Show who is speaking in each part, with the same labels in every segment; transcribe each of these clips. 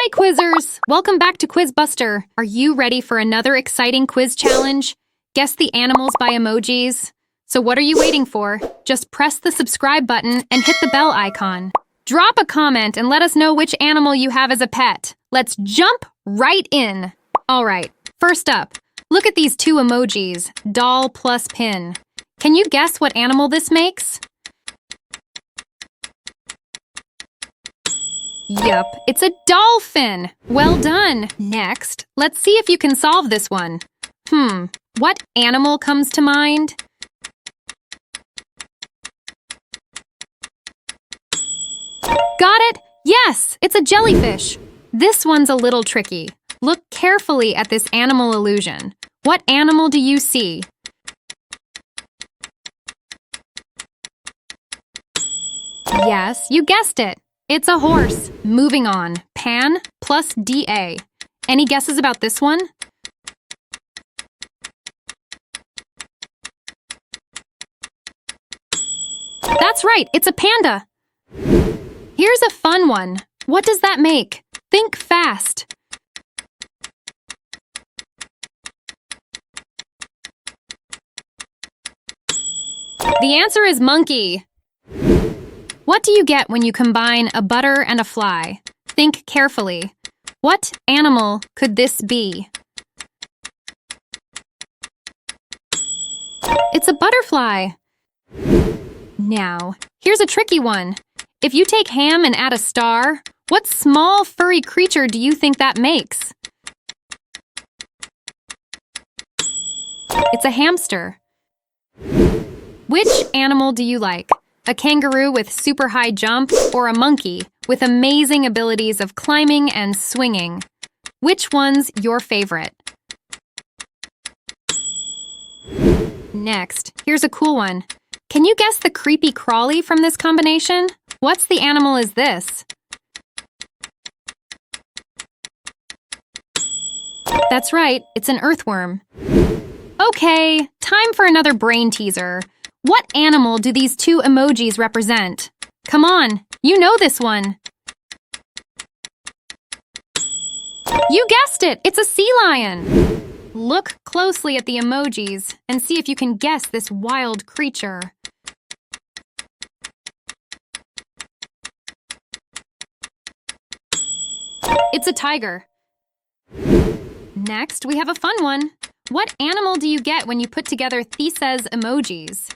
Speaker 1: Hi, quizzers! Welcome back to Quiz Buster. Are you ready for another exciting quiz challenge? Guess the animals by emojis. So what are you waiting for? Just press the subscribe button and hit the bell icon. Drop a comment and let us know which animal you have as a pet. Let's jump right in. All right, first up, look at these two emojis, doll plus pin. Can you guess what animal this makes? Yup, it's a dolphin. Well done. Next, let's see if you can solve this one. What animal comes to mind? Got it? Yes, it's a jellyfish. This one's a little tricky. Look carefully at this animal illusion. What animal do you see? Yes, you guessed it. It's a horse. Moving on. Pan plus DA. Any guesses about this one? That's right, it's a panda. Here's a fun one. What does that make? Think fast. The answer is monkey. What do you get when you combine a butter and a fly? Think carefully. What animal could this be? It's a butterfly. Now, here's a tricky one. If you take ham and add a star, what small furry creature do you think that makes? It's a hamster. Which animal do you like? A kangaroo with super high jump or a monkey with amazing abilities of climbing and swinging? Which one's your favorite? Next, here's a cool one. Can you guess the creepy crawly from this combination? What's the animal is this? That's right, it's an earthworm. Okay, time for another brain teaser. What animal do these two emojis represent? Come on, you know this one. You guessed it, it's a sea lion. Look closely at the emojis and see if you can guess this wild creature. It's a tiger. Next, we have a fun one. What animal do you get when you put together 𝐶𝑒𝑠 emojis?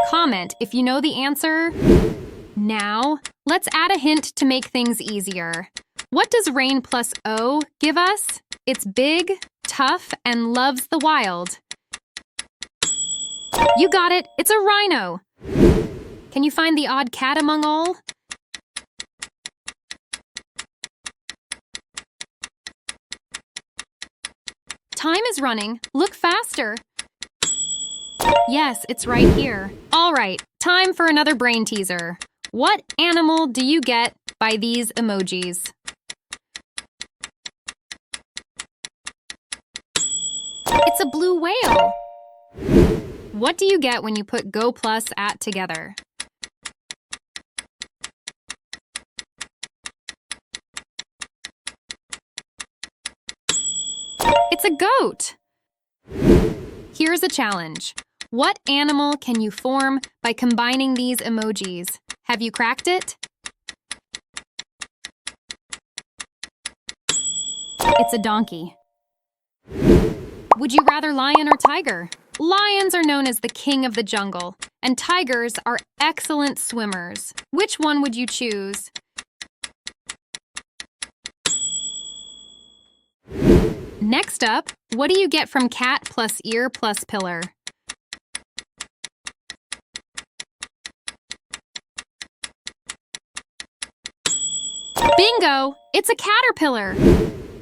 Speaker 1: Comment if you know the answer. Now, let's add a hint to make things easier. What does rain plus O give us? It's big, tough, and loves the wild. You got it, it's a rhino. Can you find the odd cat among all? Time is running. Look faster. Yes, it's right here. All right, time for another brain teaser. What animal do you get by these emojis? It's a blue whale. What do you get when you put go plus at together? It's a goat. Here's a challenge. What animal can you form by combining these emojis? Have you cracked it? It's a donkey. Would you rather lion or tiger? Lions are known as the king of the jungle, and tigers are excellent swimmers. Which one would you choose? Next up, what do you get from cat plus ear plus pillar? Bingo! It's a caterpillar!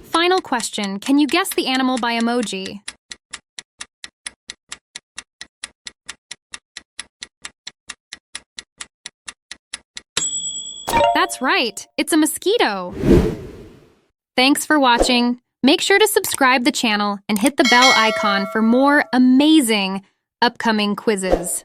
Speaker 1: Final question, can you guess the animal by emoji? That's right, it's a mosquito! Thanks for watching. Make sure to subscribe the channel and hit the bell icon for more amazing upcoming quizzes.